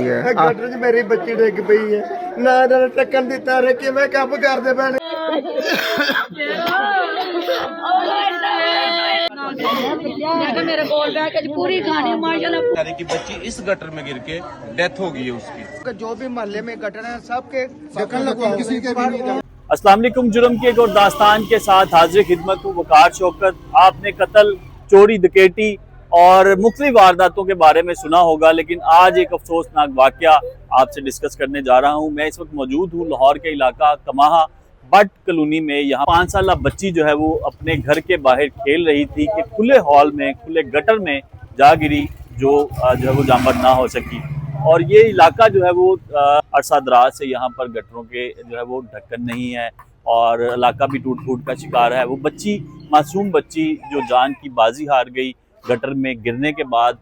है गटर च मेरी बच्ची डिग पई है ना टक्कन दिता रे कि मैं कब करदे पैने मेरे गोल बैग पूरी खानी माशाल्लाह कि बच्ची इस गटर में गिर के डेथ हो गई है उसकी। जो भी मोहल्ले में गटर है सबके ढक्कन लगवाओ किसी के भी अस्सलाम वालेकुम। जुर्म की एक और दास्तान के साथ हाजिर खिदमत हूँ वकार शौकत। आपने कत्ल, चोरी, डकैती और मुख्तलिफ वारदातों के बारे में सुना होगा, लेकिन आज एक अफसोसनाक वाकया आपसे डिस्कस करने जा रहा हूँ। मैं इस वक्त मौजूद हूँ लाहौर के इलाका कमाहा बट कॉलोनी में। यहाँ 5 साल बच्ची जो है वो अपने घर के बाहर खेल रही थी कि खुले हॉल में, खुले गटर में जा गिरी, जो है वो जामबद ना हो सकी। और ये इलाका जो है वो अरसा दराज से यहाँ पर गटरों के जो है वो ढक्कन नहीं है और इलाका भी टूट फूट का शिकार है। वो बच्ची, मासूम बच्ची जो जान की बाजी हार गई गटर में गिरने के बाद,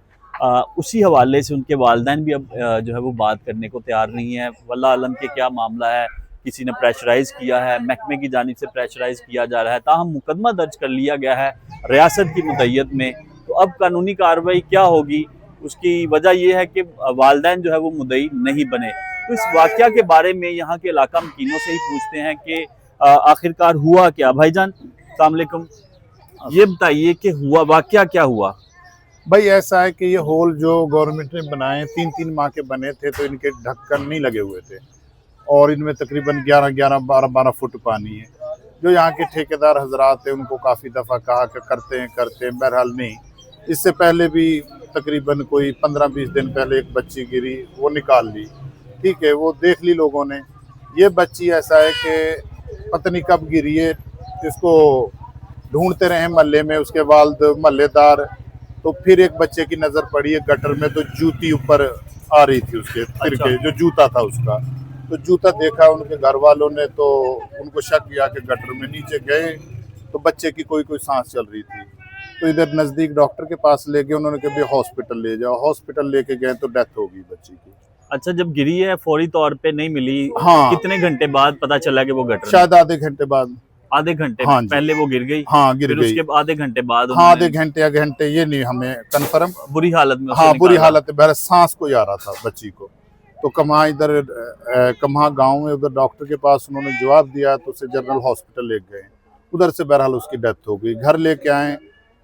उसी हवाले से उनके वालिदैन भी अब जो है वो बात करने को तैयार नहीं है। वल्लाह आलम के क्या मामला है, किसी ने प्रेशराइज़ किया है, महकमे की जानिब से प्रेशराइज़ किया जा रहा है। ताहम मुकदमा दर्ज कर लिया गया है रियासत की मुद्दत में। तो अब कानूनी कार्रवाई क्या होगी, उसकी वजह यह है कि वालिदैन जो है वो मुद्दई नहीं बने। तो इस वाक़या के बारे में यहाँ के इलाका मकीनों से ही पूछते हैं कि आखिरकार हुआ क्या। भाईजान अस्सलाम वालेकुम, ये बताइए कि हुआ वाक़या क्या हुआ। भाई ऐसा है कि ये होल जो गवर्नमेंट ने बनाए 3-3 माह के बने थे, तो इनके ढक्कन नहीं लगे हुए थे और इनमें तकरीबन 11-11, 12-12 फुट पानी है। जो यहाँ के ठेकेदार हजरात हैं उनको काफ़ी दफ़ा कहा कि करते हैं, बहरहाल नहीं। इससे पहले भी तकरीबन कोई 15-20 दिन पहले एक बच्ची गिरी, वो निकाल ली, ठीक है, वो देख ली लोगों ने। ये बच्ची ऐसा है कि पता नहीं कब गिरी है, इसको ढूंढते रहे मोहल्ले में, उसके वालिद, मोहल्लेदार। तो फिर एक बच्चे की नज़र पड़ी है गटर में, तो जूती ऊपर आ रही थी उसके फिर के, जो जूता था उसका। तो जूता देखा उनके घर वालों ने, तो उनको शक किया कि गटर में नीचे गए तो बच्चे की कोई सांस चल रही थी। तो इधर नज़दीक डॉक्टर के पास ले गए, उन्होंने कहा भाई हॉस्पिटल ले जाओ। हॉस्पिटल लेके गए तो डेथ हो गई बच्ची की। अच्छा, जब गिरी है फौरी तौर पे नहीं मिली? हाँ। कितने घंटे बाद पता चला कि वो गटर? शायद आधे घंटे बाद। आधे घंटे हाँ पहले वो गिर गई? हाँ, गिर गई। उसके आधे घंटे बाद? हाँ, आधे घंटे या घंटे, ये नहीं हमें कन्फर्म। बुरी हालत में? हाँ, बुरी हालत में, सांस को आ रहा था बच्ची को। तो कमाहा गांव में उधर डॉक्टर के पास उन्होंने जवाब दिया, तो उसे जनरल हॉस्पिटल ले गए। उधर से बहरहाल उसकी डेथ हो गई। घर लेके आए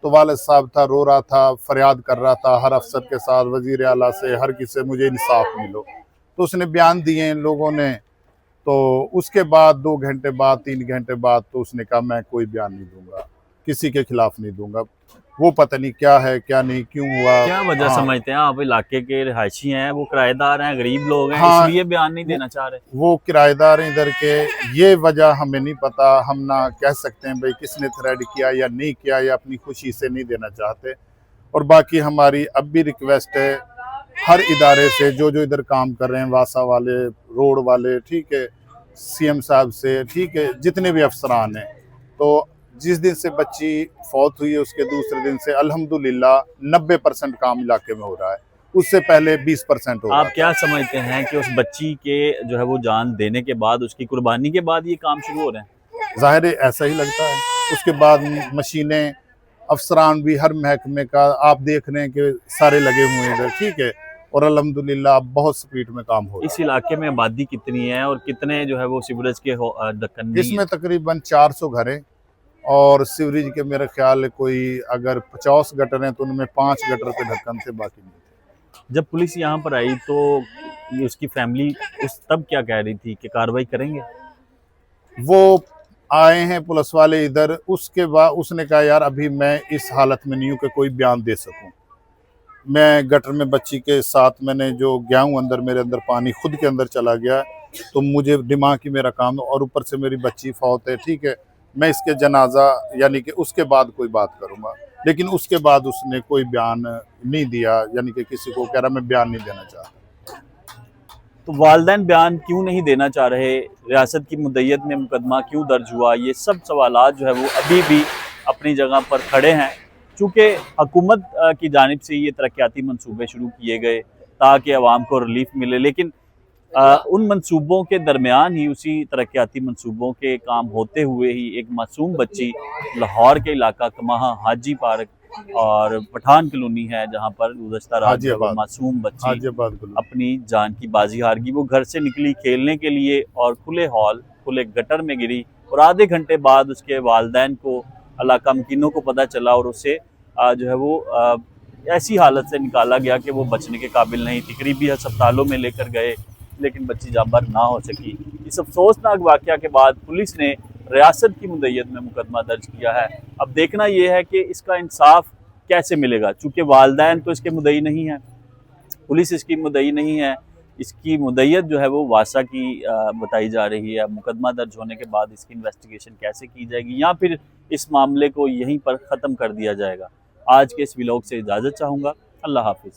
तो वालिद साहब था, रो रहा था, फरियाद कर रहा था हर अफसर के साथ, वजीर आला से, हर किसी से, मुझे इंसाफ मिलो। तो उसने बयान दिए इन लोगों ने। तो उसके बाद 2 घंटे बाद, 3 घंटे बाद, तो उसने कहा मैं कोई बयान नहीं दूंगा, किसी के खिलाफ नहीं दूंगा। वो पता नहीं क्या है, क्या नहीं, क्यों हुआ, क्या वजह समझते हैं आप? इलाके के रिहायशी हैं, वो किराएदार हैं, गरीब लोग हैं, हाँ, इसलिए बयान नहीं देना चाह रहे? वो किराएदार हैं इधर के, ये वजह हमें नहीं पता। हम ना कह सकते हैं भाई किसने थ्रेड किया या नहीं किया, या अपनी खुशी से नहीं देना चाहते। और बाकी हमारी अब भी रिक्वेस्ट है हर इदारे से, जो इधर काम कर रहे हैं, वासा वाले, रोड वाले, ठीक है, सीएम साहब से, ठीक है, जितने भी अफसरान हैं। तो जिस दिन से बच्ची फौत हुई है उसके दूसरे दिन से अल्हम्दुलिल्लाह 90% काम इलाके में हो रहा है। उससे पहले 20% हो रहा है। आप क्या समझते हैं कि उस बच्ची के जो है वो जान देने के बाद, उसकी कुर्बानी के बाद ये काम शुरू हो रहे हैं? जाहिर है ऐसा ही लगता है। उसके बाद मशीनें, अफसरान भी, हर महकमे का आप देख रहे हैं कि सारे लगे हुए हैं इधर, ठीक है, और अल्हम्दुलिल्लाह बहुत स्पीड में काम हो रहा है। इस इलाके में आबादी कितनी है और कितने जो है वो सीवरेज के ढक्कन? इसमें तकरीबन 400 घर हैं और सीवरेज के मेरे ख्याल कोई अगर 50 गटर हैं तो उनमें 5 गटर पे ढक्कन थे, बाकी नहीं थे। जब पुलिस यहाँ पर आई तो ये उसकी फैमिली तब क्या कह रही थी कि कार्रवाई करेंगे? वो आए हैं पुलिस वाले इधर, उसके बाद उसने कहा यार अभी मैं इस हालत में नहीं हूँ कि कोई बयान दे सकूँ। मैं गटर में बच्ची के साथ, मैंने जो गया हूँ अंदर, मेरे अंदर पानी खुद के अंदर चला गया, तो मुझे दिमाग की मेरा काम, और ऊपर से मेरी बच्ची फौत है, ठीक है। मैं इसके जनाजा यानी कि उसके बाद कोई बात करूँगा, लेकिन उसके बाद उसने कोई बयान नहीं दिया, यानी कि किसी को कह रहा मैं बयान नहीं देना चाहता। तो वालिदैन बयान क्यों नहीं देना चाह रहे? रियासत की मुद्दत में मुकदमा क्यों दर्ज हुआ? ये सब सवालात जो है वो अभी भी अपनी जगह पर खड़े हैं। चूँकि हुकूमत की जानिब से ये तरक्याती मंसूबे शुरू किए गए ताकि आवाम को रिलीफ मिले, लेकिन उन मंसूबों के दरमियान ही, उसी तरक्याती मंसूबों के काम होते हुए ही एक मासूम बच्ची लाहौर के इलाका कमाहा हाजी पार्क और पठान कॉलोनी है जहाँ पर गुज़श्ता रात जो है वो मासूम बच्ची हाजीआबाद अपनी जान की बाजी हार गई। वो घर से निकली खेलने के लिए और खुले हॉल खुले गटर में गिरी और आधे घंटे बाद उसके वालिदैन को इलाका मकीनों को पता चला और उसे जो है वो ऐसी हालत से निकाला गया कि वो बचने के काबिल नहीं थी। करीबी अस्पतालों में लेकर गए लेकिन बच्ची जांबर ना हो सकी। इस अफसोसनाक वाक़या के बाद पुलिस ने रियासत की मुद्दत में मुकदमा दर्ज किया है। अब देखना यह है कि इसका इंसाफ कैसे मिलेगा, चूँकि वालिदैन तो इसके मुद्दई नहीं है, पुलिस इसकी मुद्दई नहीं है, इसकी मुद्दत जो है वो वासा की बताई जा रही है। मुकदमा दर्ज होने के बाद इसकी इन्वेस्टिगेशन कैसे की जाएगी या फिर इस मामले को यहीं पर ख़त्म कर दिया जाएगा। आज के इस व्लॉग से इजाज़त चाहूँगा। अल्लाह हाफिज़।